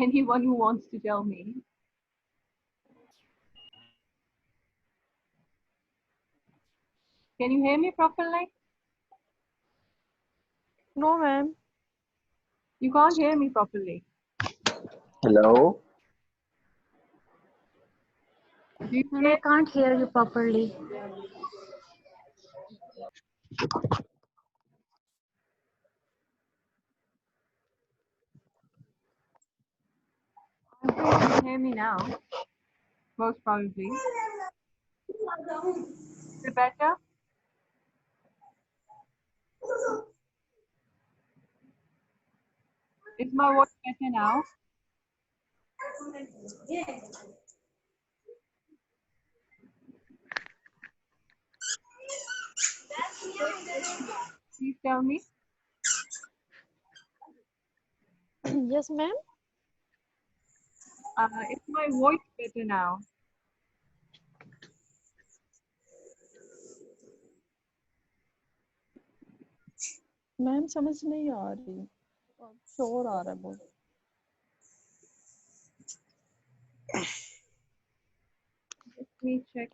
Anyone who wants to tell me? Can you hear me properly? No, ma'am. You can't hear me properly. Hello. Do you Ma'am, hear? I can't hear you properly. I think you can hear me now. Most probably. Is it better? Is my voice better now? Please tell me. Yes, ma'am. Is my voice better now? Ma'am समझ नहीं आ रही, शोर आ रहा है बहुत। Let me check.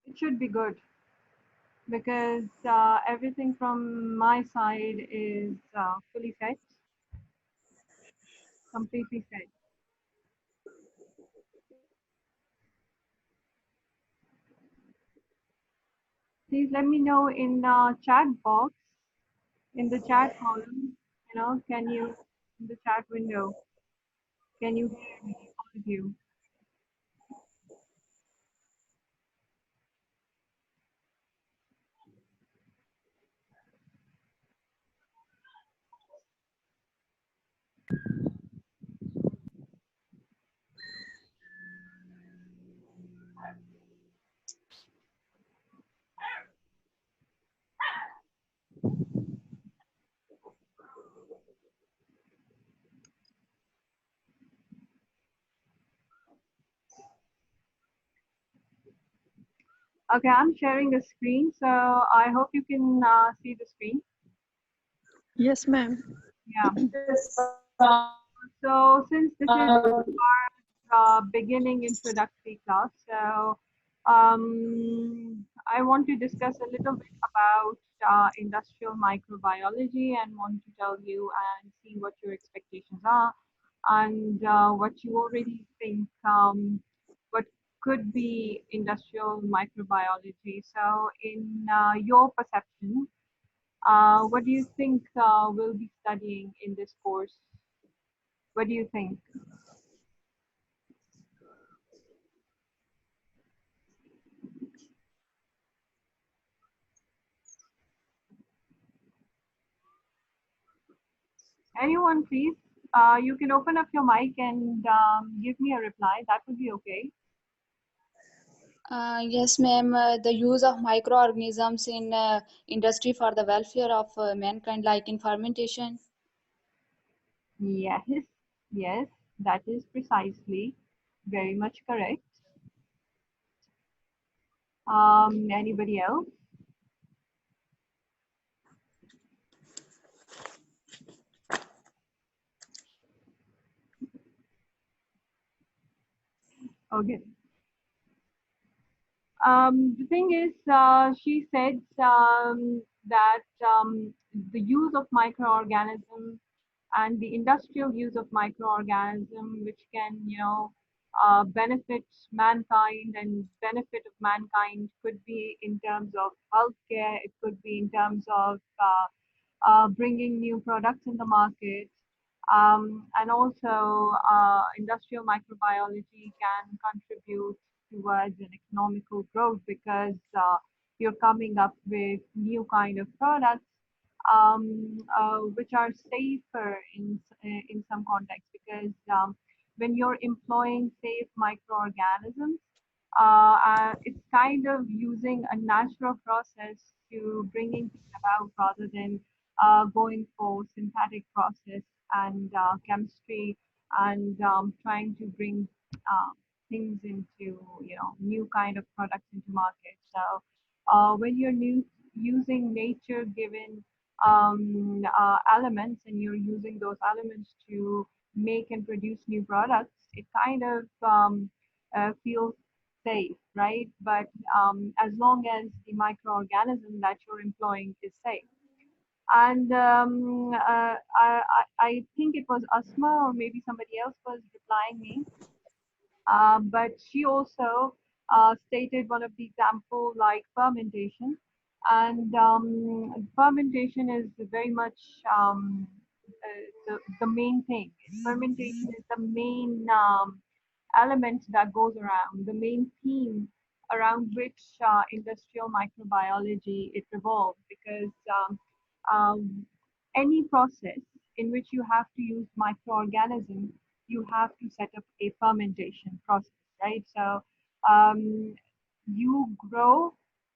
It should be good because everything from my side is fully set, completely set. Please let me know in the chat box, in the chat column, can you, in the chat window, can you hear me, all of you? Okay, I'm sharing a screen, so I hope you can see the screen. Yes, ma'am. Yeah. So since this is our beginning introductory class, so I want to discuss a little bit about industrial microbiology and want to tell you and see what your expectations are and what you already think what could be industrial microbiology. So in your perception, what do you think we'll be studying in this course? What do you think? Anyone, please? You can open up your mic and give me a reply. That would be okay. Yes, ma'am. The use of microorganisms in industry for the welfare of mankind, like in fermentation. Yes, yes, that is precisely very much correct. Anybody else? Okay. The thing is, she said that the use of microorganisms and the industrial use of microorganism, which can, benefit mankind and benefit of mankind could be in terms of healthcare, it could be in terms of bringing new products in the market. And also, industrial microbiology can contribute towards an economical growth because you're coming up with new kind of products which are safer in some context because when you're employing safe microorganisms, it's kind of using a natural process to bringing things about rather than going for synthetic process and chemistry and trying to bring things into new kind of products into market. So when you're using nature given elements and you're using those elements to make and produce new products, it kind of feels safe, right? But as long as the microorganism that you're employing is safe. And I think it was Asma or maybe somebody else was replying me, but she also stated one of the example like fermentation. And fermentation is very much the main thing. Fermentation is the main element that goes around, the main theme around which industrial microbiology it revolves because any process in which you have to use microorganisms, you have to set up a fermentation process, right? So um, you grow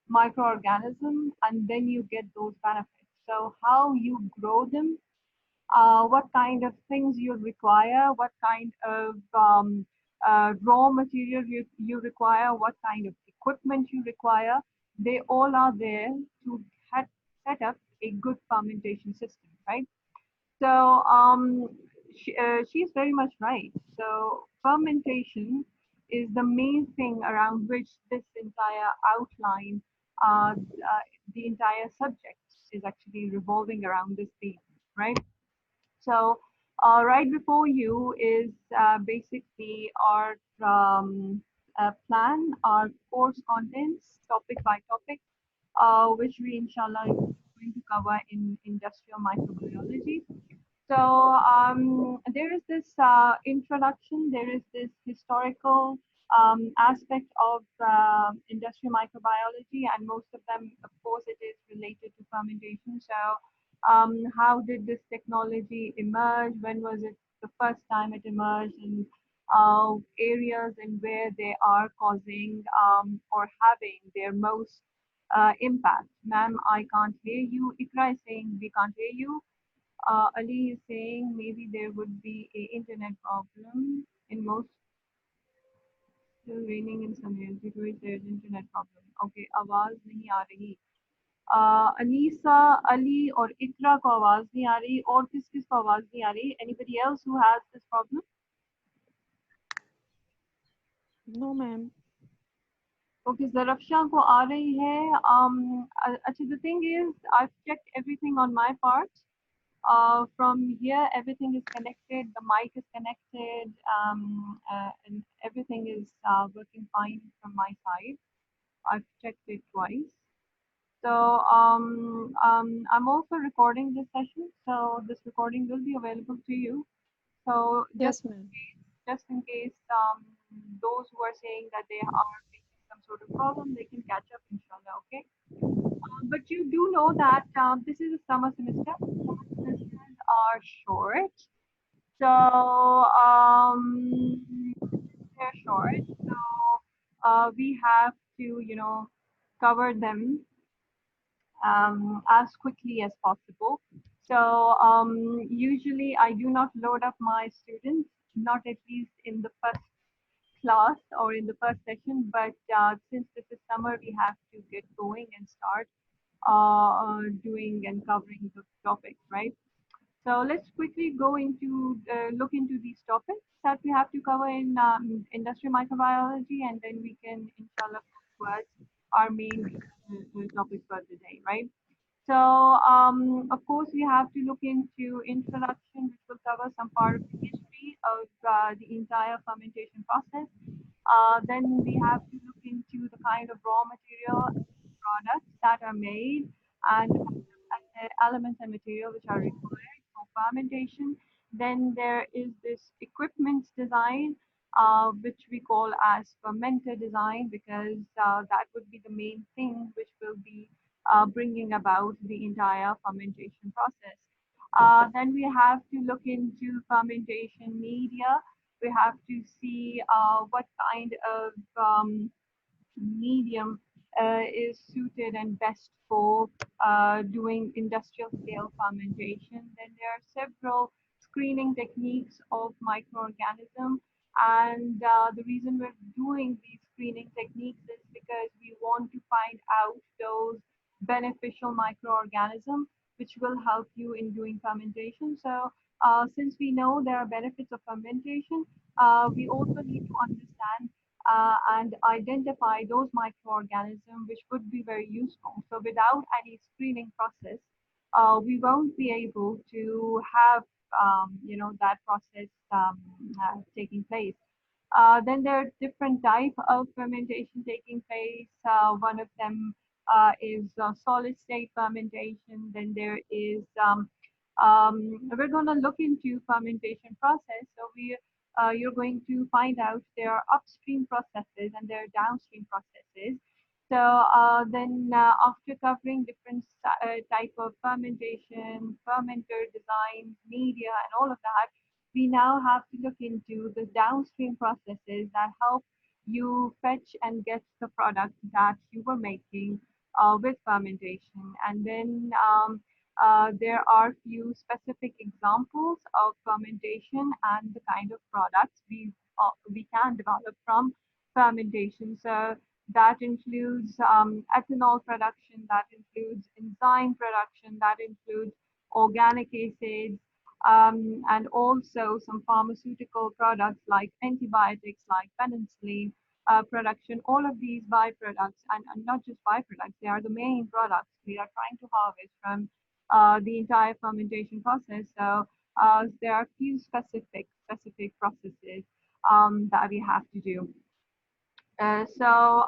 microorganisms and then you get those benefits. So how you grow them, what kind of things you require, what kind of raw material you require, what kind of equipment you require, they all are there to set up a good fermentation system, right? So she's very much right. So fermentation is the main thing around which this entire outline, the entire subject is actually revolving around this theme, right? So right before you is basically our plan, our course contents, topic by topic, which we inshallah going to cover in industrial microbiology. So there is this introduction, there is this historical aspect of industrial microbiology, and most of them, of course, it is related to fermentation. So how did this technology emerge? When was it the first time it emerged? And areas and where they are causing or having their most impact. Ma'am, I can't hear you. Ikra is saying we can't hear you. Ali is saying maybe there would be a internet problem in most, still raining in some areas due to which there is internet problem. Okay, आवाज नहीं आ रही. अनीसा, अली और इकरा को आवाज नहीं आ रही और किस किस को आवाज नहीं आ रही? Anybody else who has this problem? No, ma'am. Okay, Zarafshan को आ रही है. अच्छा, the thing is, I've checked everything on my part. From here, everything is connected. The mic is connected, and everything is working fine from my side. I've checked it twice. So I'm also recording this session, so this recording will be available to you. So Yes, ma'am. just in case those who are saying that they are facing some sort of problem, they can catch up, inshallah. Okay. But you do know that this is a summer semester. Summer semesters are short, so they're short. So we have to, cover them as quickly as possible. So usually I do not load up my students, not at least in the first class or in the first session. But since this is summer, we have to get going and start doing and covering the topics, right? So let's quickly go into look into these topics that we have to cover in industrial microbiology, and then we can inshallah go towards our main topic for the day, right? So of course we have to look into introduction, which will cover some part of the history of the entire fermentation process. Then we have to look into the kind of raw material products that are made and the kind of elements and material which are required for fermentation. Then there is this equipment design, which we call as fermenter design, because that would be the main thing which will be bringing about the entire fermentation process. Then we have to look into fermentation media. We have to see what kind of medium is suited and best for doing industrial scale fermentation. Then there are several screening techniques of microorganism, and the reason we're doing these screening techniques is because we want to find out those beneficial microorganisms which will help you in doing fermentation. So since we know there are benefits of fermentation, we also need to understand and identify those microorganisms which would be very useful. So without any screening process, we won't be able to have that process taking place. Then there are different type of fermentation taking place. One of them is solid state fermentation. Then there is we're going to look into fermentation process. So you're going to find out there are upstream processes and there are downstream processes. So then after covering different type of fermentation, fermenter design, media, and all of that, we now have to look into the downstream processes that help you fetch and get the product that you were making with fermentation. And then there are few specific examples of fermentation and the kind of products we can develop from fermentation. So that includes ethanol production, that includes enzyme production, that includes organic acids, and also some pharmaceutical products like antibiotics, like penicillin production. All of these byproducts, and not just byproducts, they are the main products we are trying to harvest from the entire fermentation process. So there are a few specific processes that we have to do. So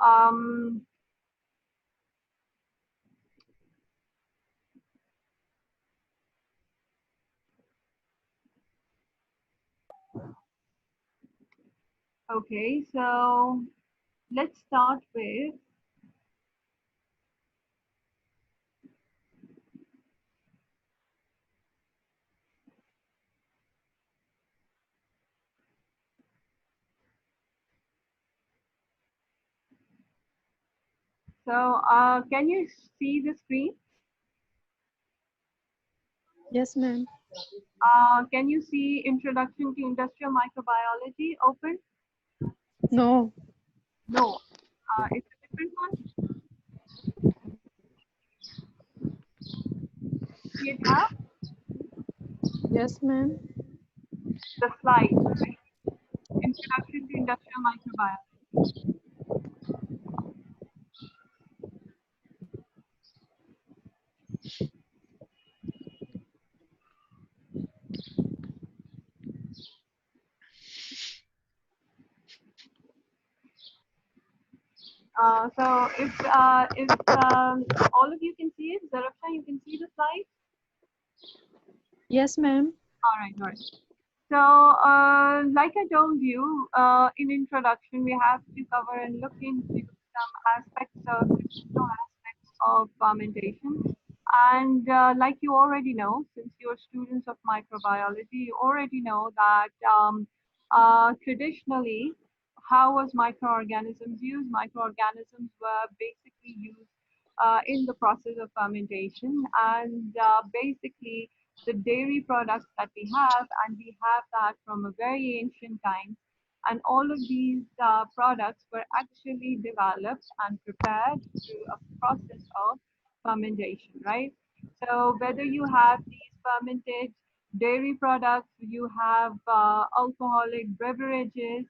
okay, so let's start with so can you see the screen? Yes, ma'am. Can you see Introduction to Industrial Microbiology open? No. No, it's a different one. See it now? Yes, ma'am. The slide, right? Introduction to Industrial Microbiology. So if all of you can see it, Zarafsha, you can see the slide? Yes, ma'am. All right, all right. So, like I told you in introduction, we have to cover and look into some aspects of traditional aspects of fermentation. And like you already know, since you're students of microbiology, you already know that traditionally, how was microorganisms used? Microorganisms were basically used in the process of fermentation, and basically the dairy products that we have, and we have that from a very ancient times. And all of these products were actually developed and prepared through a process of fermentation, right? So whether you have these fermented dairy products, you have alcoholic beverages,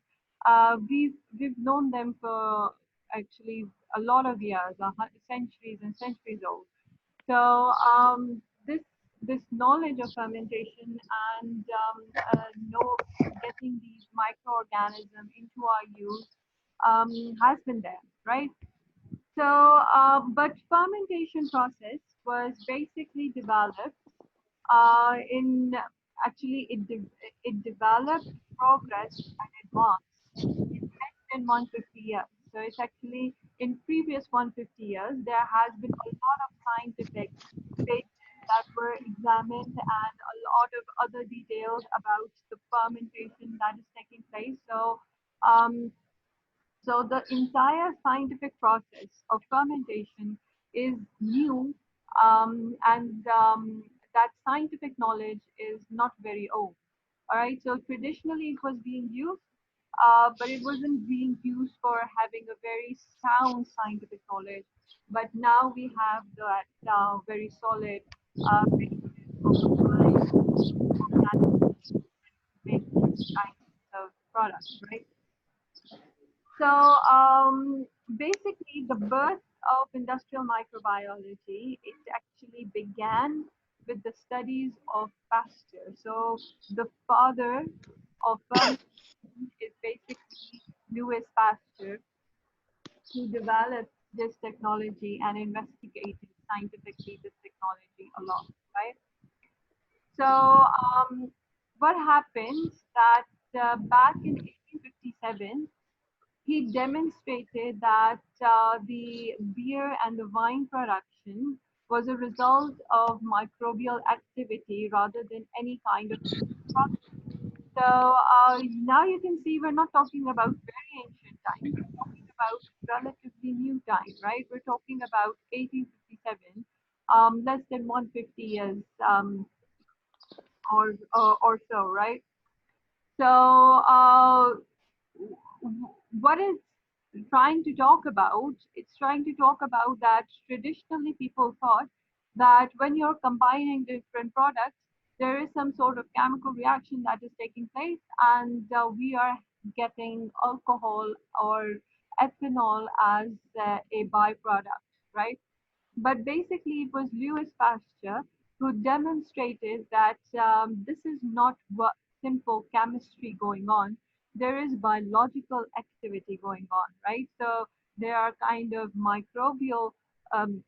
we've known them for actually a lot of years, centuries and centuries old. So this knowledge of fermentation and know getting these microorganisms into our use has been there, right? So, but fermentation process was basically developed in actually it developed, progressed, and advanced in less than 150 years. So it's actually in previous 150 years there has been a lot of scientific patents that were examined and a lot of other details about the fermentation that is taking place. Um, so the entire scientific process of fermentation is new, and that scientific knowledge is not very old. All right, so traditionally it was being used, but it wasn't being used for having a very sound scientific knowledge. But now we have that very solid basis of applying organisms to make these kinds of products, right? So basically, the birth of industrial microbiology, it actually began with the studies of Pasteur. So the father of fermentation is basically Louis Pasteur, who developed this technology and investigated scientifically this technology a lot, right? So what happens that back in 1857, he demonstrated that the beer and the wine production was a result of microbial activity rather than any kind of chemical process. So now you can see we're not talking about very ancient times. We're talking about relatively new time, right? We're talking about 1857, less than 150 years or so, right? So, what it's trying to talk about, it's trying to talk about that traditionally people thought that when you're combining different products, there is some sort of chemical reaction that is taking place, and we are getting alcohol or ethanol as a byproduct, right? But basically, it was Louis Pasteur who demonstrated that this is not what simple chemistry going on. There is biological activity going on, right? So there are kind of microbial um,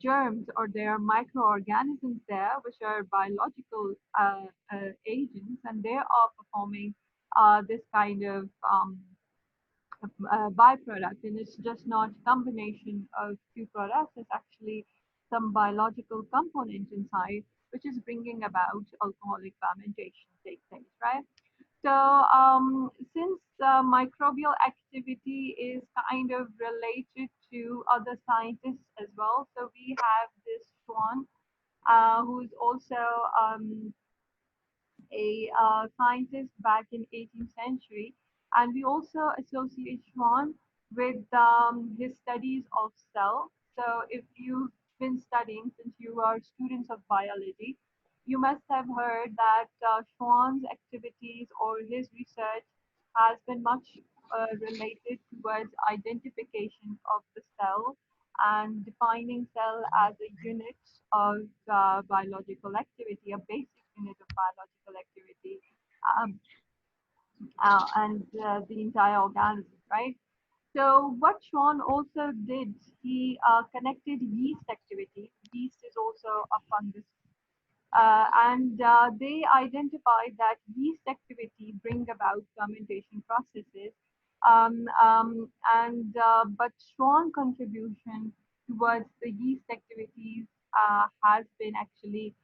germs, or there are microorganisms there which are biological agents, and they are performing this kind of byproduct, and it's just not combination of two products. It's actually some biological component inside which is bringing about alcoholic fermentation take place, right? So since microbial activity is kind of related to other scientists as well, so we have this Schwann, who's also a scientist back in 18th century, and we also associate Schwann with his studies of cell. So if you've been studying since you are students of biology, you must have heard that Schwann's activities or his research has been much related towards identification of the cell and defining cell as a unit of biological activity, a basic unit of biological activity, um, and the entire organism, right? So what Sean also did, he connected yeast activity. Yeast is also a fungus, and they identified that yeast activity bring about fermentation processes. But strong contribution towards the yeast activities has been actually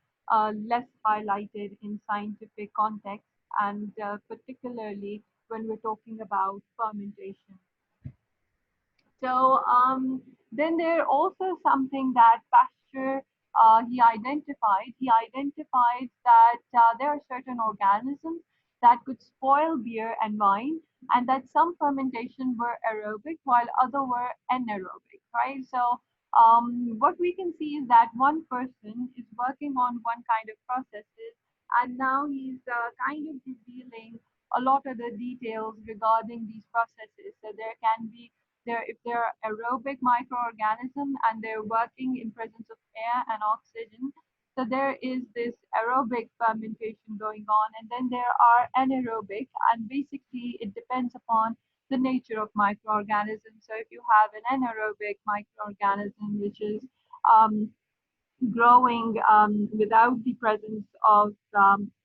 less highlighted in scientific context, and particularly when we're talking about fermentation. So then there also something that Pasteur he identified. He identified that there are certain organisms that could spoil beer and wine, and that some fermentation were aerobic while other were anaerobic. Right. So what we can see is that one person is working on one kind of processes, and now he's kind of revealing a lot of the details regarding these processes. So there can be if they're aerobic microorganism and they're working in presence of air and oxygen, so there is this aerobic fermentation going on, and then there are anaerobic, and basically it depends upon the nature of microorganism. So if you have an anaerobic microorganism which is um, growing without the presence of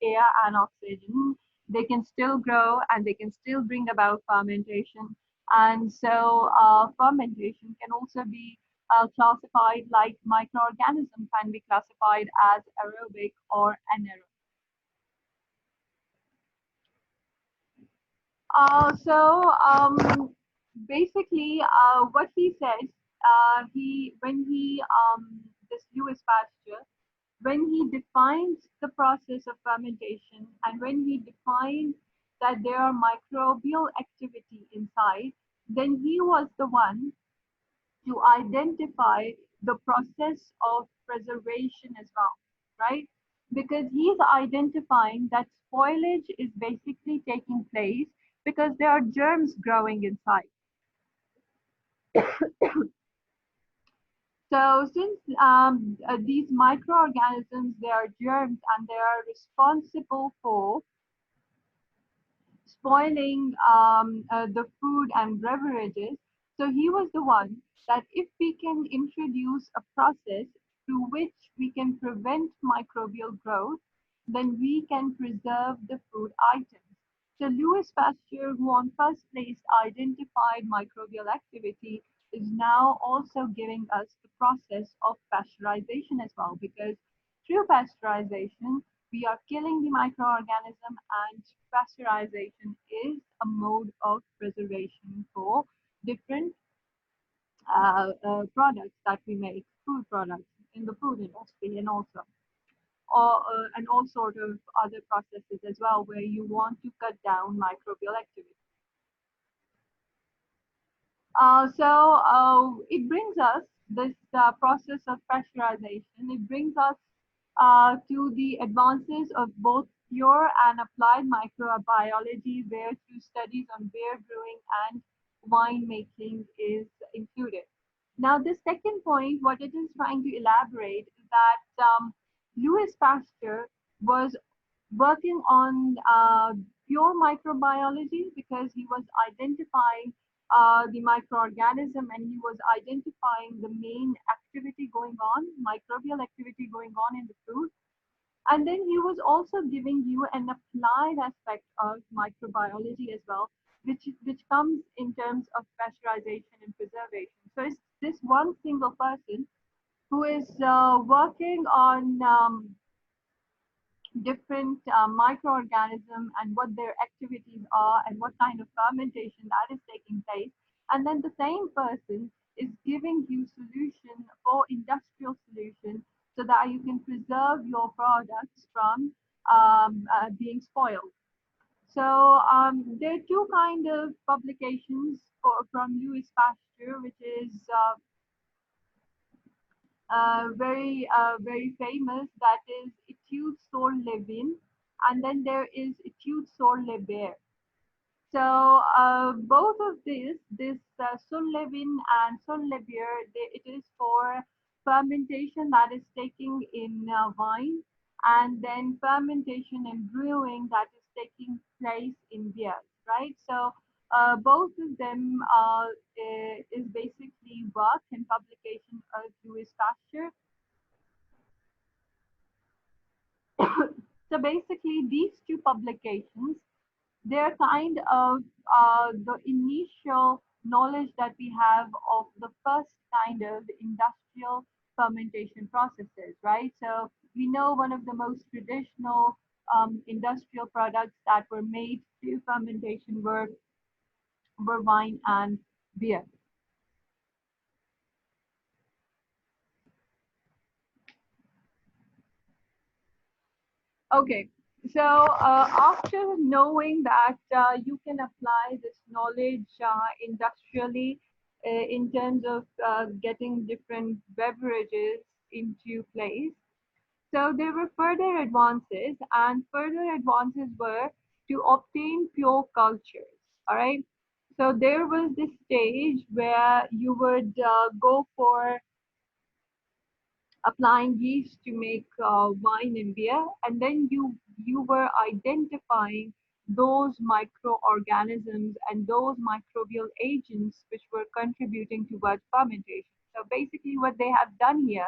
air and oxygen, they can still grow and they can still bring about fermentation. And so fermentation can also be classified like microorganism can be classified as aerobic or anaerobic. So basically, what he says, he when he this Louis Pasteur, when he defines the process of fermentation and when he defines that there are microbial activity inside, then he was the one to identify the process of preservation as well, right? Because he's identifying that spoilage is basically taking place because there are germs growing inside. So since these microorganisms, they are germs and they are responsible for spoiling the food and beverages. So he was the one that if we can introduce a process through which we can prevent microbial growth, then we can preserve the food items. So Louis Pasteur, who on first place identified microbial activity, is now also giving us the process of pasteurization as well, because through pasteurization, we are killing the microorganism, and pasteurization is a mode of preservation for different products that we make, food products in the food industry, and also and all sort of other processes as well where you want to cut down microbial activity. So it brings us this process of pasteurization. It brings us to the advances of both pure and applied microbiology, where through studies on beer brewing and wine making is included. Now, the second point, what it is trying to elaborate is that Louis Pasteur was working on pure microbiology because he was identifying the microorganism and he was identifying the main activity going on, microbial activity going on in the food. And then he was also giving you an applied aspect of microbiology as well, which comes in terms of pasteurization and preservation. So it's this one single person who is working on different microorganisms and what their activities are and what kind of fermentation that is taking place. And then the same person is giving you solution for industrial solution so that you can preserve your products from being spoiled. So there are two kind of publications from Louis Pasteur, which is very famous. That is Etudes sur le vin, and then there is Etudes sur le beer. So both of this sur le vin and sur le beer, it is for fermentation that is taking in wine, and then fermentation and brewing that is taking place in beer, right? So both of them is basically work and publication of Louis Pasteur. So basically, these two publications, they're kind of the initial knowledge that we have of the first kind of industrial fermentation processes, right? So we know one of the most traditional industrial products that were made through fermentation were wine and beer. Okay, so after knowing that you can apply this knowledge industrially in terms of getting different beverages into place, so there were further advances, and further advances were to obtain pure cultures. All right, so there was this stage where you would go for applying yeast to make wine and beer, and then you were identifying those microorganisms and those microbial agents which were contributing towards fermentation. So basically, what they have done here,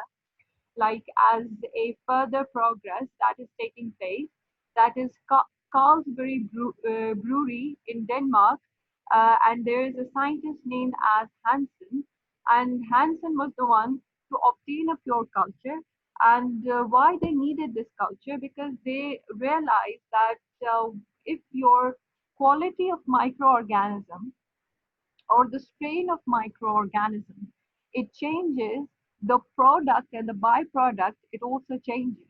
like as a further progress that is taking place, that is Carlsberg Brewery in Denmark, and there is a scientist named as Hansen, and Hansen was the one to obtain a pure culture. And why they needed this culture? Because they realized that if your quality of microorganism or the strain of microorganisms, it changes the product and the byproduct, it also changes.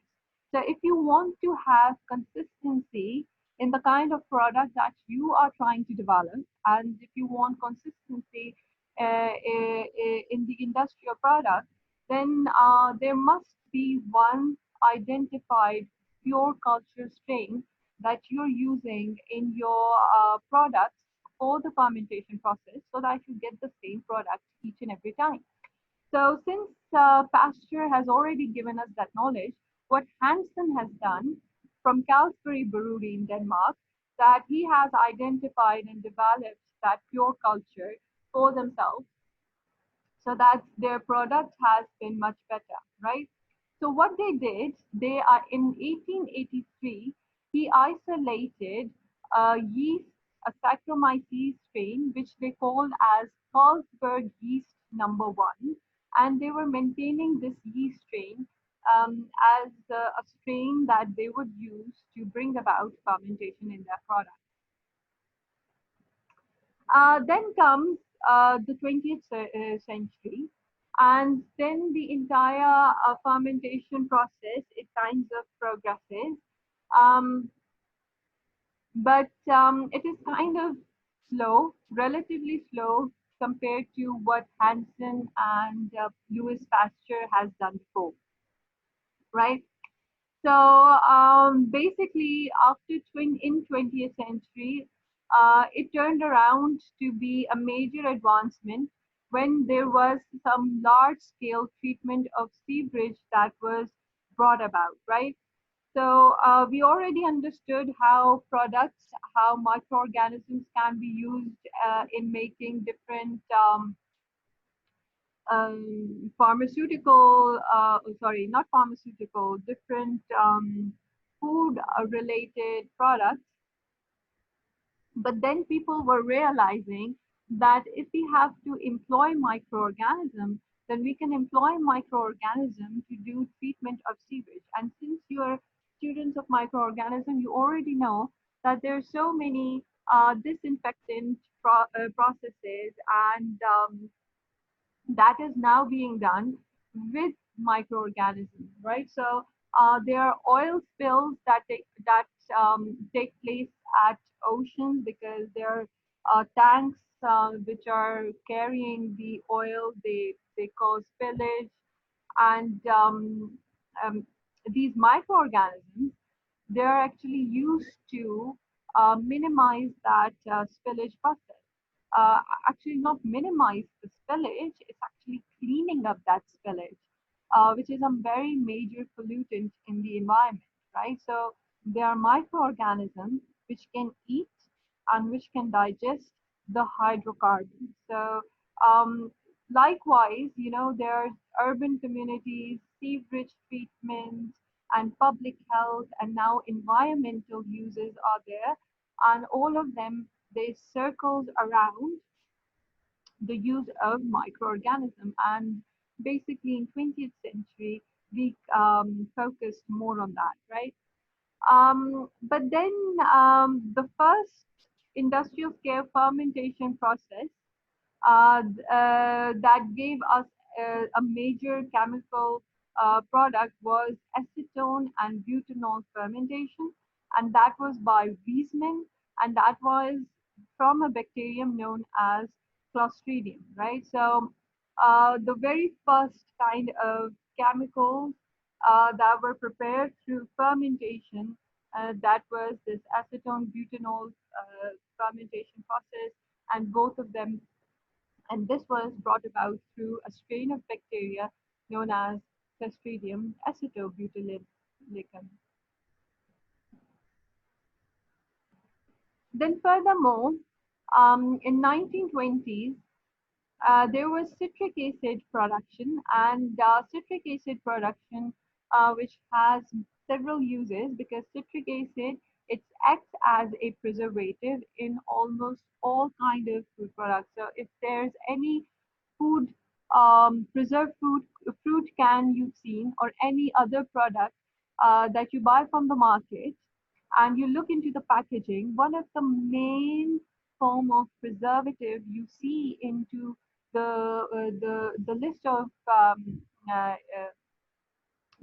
So if you want to have consistency in the kind of product that you are trying to develop, and if you want consistency in the industrial product, then there must be one identified pure culture strain that you're using in your products for the fermentation process so that you get the same product each and every time. So since Pasteur has already given us that knowledge, what Hansen has done from Carlsberg Brewery in Denmark, that he has identified and developed that pure culture for themselves so that their product has been much better, right? So what they did, they are in 1883, he isolated a yeast, a Saccharomyces strain, which they called as Carlsberg yeast number one, and they were maintaining this yeast strain as a strain that they would use to bring about fermentation in their product. Then comes the 20th century, and then the entire fermentation process, it kinds of progresses. Um, but it is kind of slow, relatively slow compared to what Hansen and Louis Pasteur has done before, right? So basically, after in 20th century, it turned around to be a major advancement when there was some large-scale treatment of seepage that was brought about, right? So we already understood how products, how microorganisms can be used in making different pharmaceutical, sorry, not pharmaceutical, different food related products. But then people were realizing that if we have to employ microorganisms, then we can employ microorganisms to do treatment of sewage. And since you're students of microorganisms, you already know that there are so many disinfectant processes and that is now being done with microorganisms, right? So there are oil spills that take place at oceans because there are tanks which are carrying the oil. They cause spillage, and um, these microorganisms, they're actually used to minimize that spillage process. Uh, Actually, not minimize the spillage, it's actually cleaning up that spillage, which is a very major pollutant in the environment, right? So there are microorganisms which can eat and which can digest the hydrocarbons. So likewise, there's urban communities, sewage treatments, and public health, and now environmental uses are there, and all of them they circles around the use of microorganism. And basically, in 20th century, we focused more on that, right? But then the first industrial scale fermentation process that gave us a major chemical product was acetone and butanol fermentation, and that was by Wiesmann, and that was from a bacterium known as Clostridium, right? So the very first kind of chemicals that were prepared through fermentation, that was this acetone butanol fermentation process, and both of them, and this was brought about through a strain of bacteria known as Clostridium acetobutylicum. Then furthermore, in 1920s, there was citric acid production, and citric acid production, which has several uses because citric acid it acts as a preservative in almost all kind of food products. So if there's any food, preserved fruit can you've seen, or any other product that you buy from the market, and you look into the packaging, one of the main form of preservative you see into the list of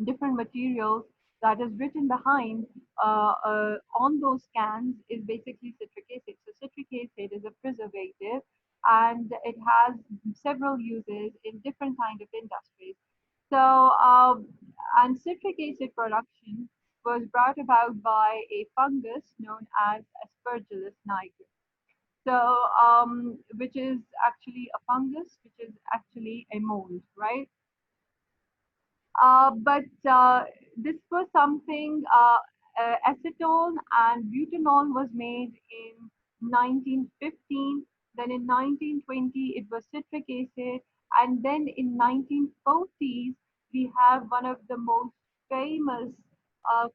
different materials that is written behind on those cans is basically citric acid. So citric acid is a preservative, and it has several uses in different kind of industries. So and citric acid production was brought about by a fungus known as Aspergillus niger. So which is actually a fungus, which is actually a mold, right? But this was something, acetone and butanol was made in 1915. Then in 1920, it was citric acid. And then in 1940s, we have one of the most famous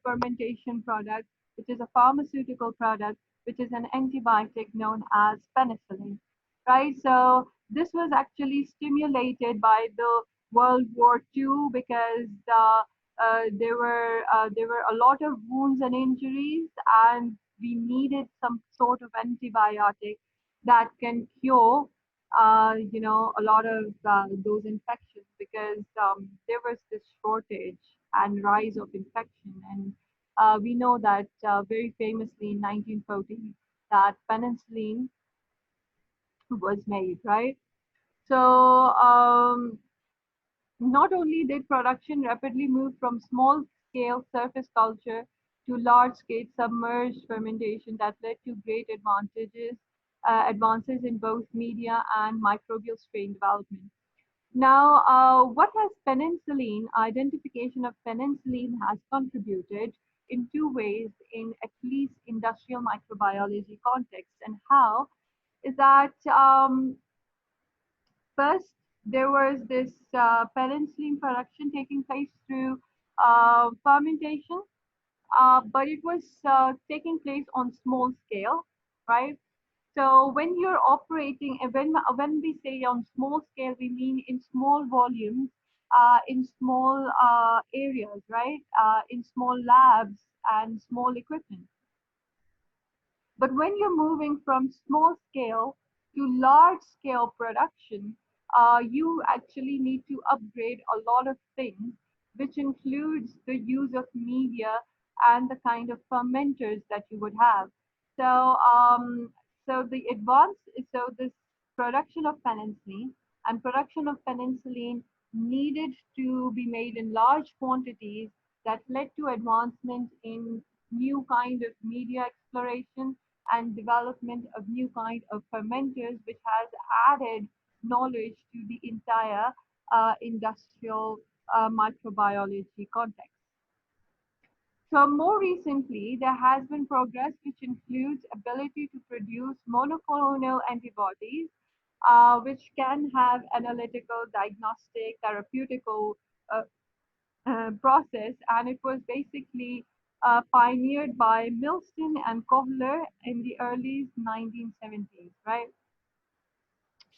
fermentation products, which is a pharmaceutical product, which is an antibiotic known as penicillin, right? So this was actually stimulated by the World War II because there were a lot of wounds and injuries, and we needed some sort of antibiotic that can cure, a lot of those infections because there was this shortage and rise of infection, and we know that very famously in 1940 that penicillin was made, right? So not only did production rapidly move from small-scale surface culture to large-scale submerged fermentation that led to great advances in both media and microbial strain development. Now, what has penicillin, identification of penicillin has contributed in two ways in at least industrial microbiology context, and how is that first, there was this penicillin production taking place through fermentation, but it was taking place on small scale, right? So when you're operating, when we say on small scale, we mean in small volumes, in small areas, right? In small labs and small equipment. But when you're moving from small scale to large scale production, you actually need to upgrade a lot of things, which includes the use of media and the kind of fermenters that you would have. So, so the advance, so this production of penicillin and production of penicillin needed to be made in large quantities that led to advancement in new kind of media exploration and development of new kind of fermenters, which has added knowledge to the entire industrial microbiology context. So more recently, there has been progress which includes ability to produce monoclonal antibodies, which can have analytical, diagnostic, therapeutical process, and it was basically pioneered by Milston and Kohler in the early 1970s, right?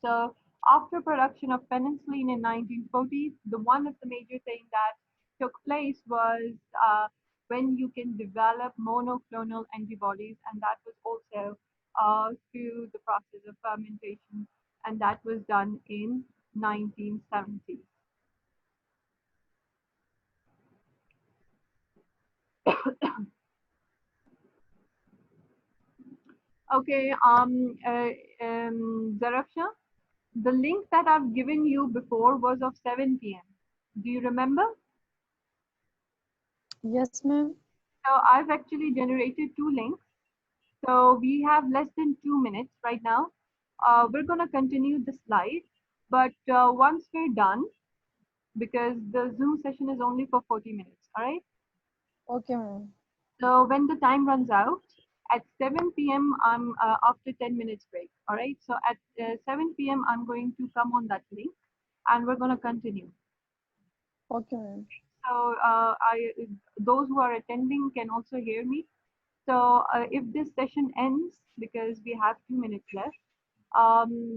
So after production of penicillin in 1940s, the one of the major things that took place was when you can develop monoclonal antibodies, and that was also through the process of fermentation, and that was done in 1970s. Okay, Zarafsha, the link that I've given you before was of 7 p.m. Do you remember? Yes, ma'am. So I've actually generated two links. So we have less than 2 minutes right now. We're going to continue the slide, but once we're done, because the Zoom session is only for 40 minutes, all right? Okay, ma'am. So when the time runs out, At 7 p.m., I'm after 10 minutes break. All right. So at 7 p.m., I'm going to come on that link and we're going to continue. Okay, ma'am. So those who are attending can also hear me. So if this session ends, because we have 2 minutes left,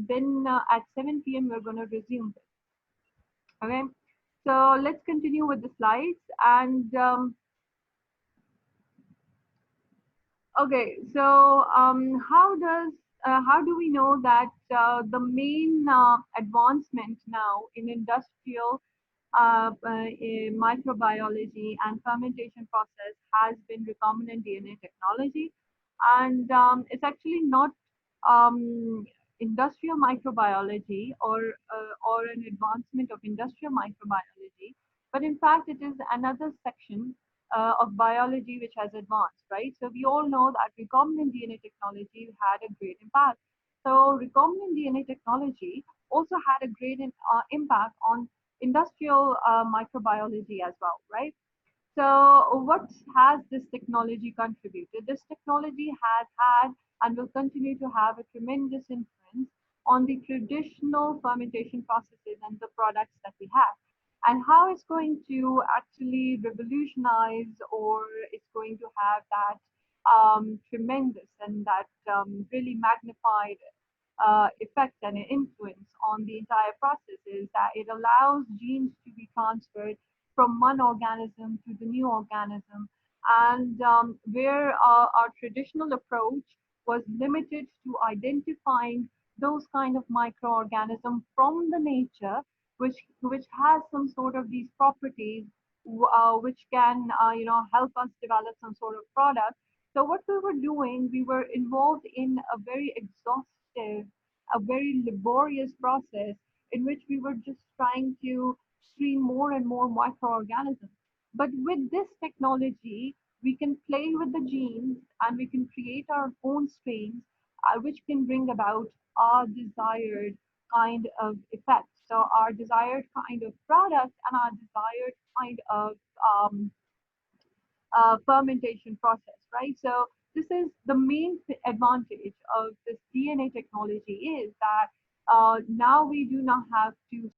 then at 7 p.m. we're going to resume this. Okay. So let's continue with the slides. And okay, so how do we know that the main advancement now in industrial microbiology and fermentation process has been recombinant DNA technology, and it's actually not um, industrial microbiology or an advancement of industrial microbiology, but in fact it is another section of biology which has advanced, right? So we all know that recombinant DNA technology had a great impact. So recombinant DNA technology also had a great impact on industrial microbiology as well, right? So what has this technology contributed? This technology has had and will continue to have a tremendous influence on the traditional fermentation processes and the products that we have. And how it's going to actually revolutionize, or it's going to have that tremendous and that really magnified effect and influence on the entire process is that it allows genes to be transferred from one organism to the new organism. And where our traditional approach was limited to identifying those kind of microorganisms from the nature, which has some sort of these properties, which can help us develop some sort of product. So what we were doing, we were involved in a very exhaustive, a very laborious process in which we were just trying to screen more and more microorganisms. But with this technology, we can play with the genes and we can create our own strains, which can bring about our desired kind of effect. So our desired kind of product and our desired kind of fermentation process, right? So this is the main advantage of this DNA technology is that now we do not have to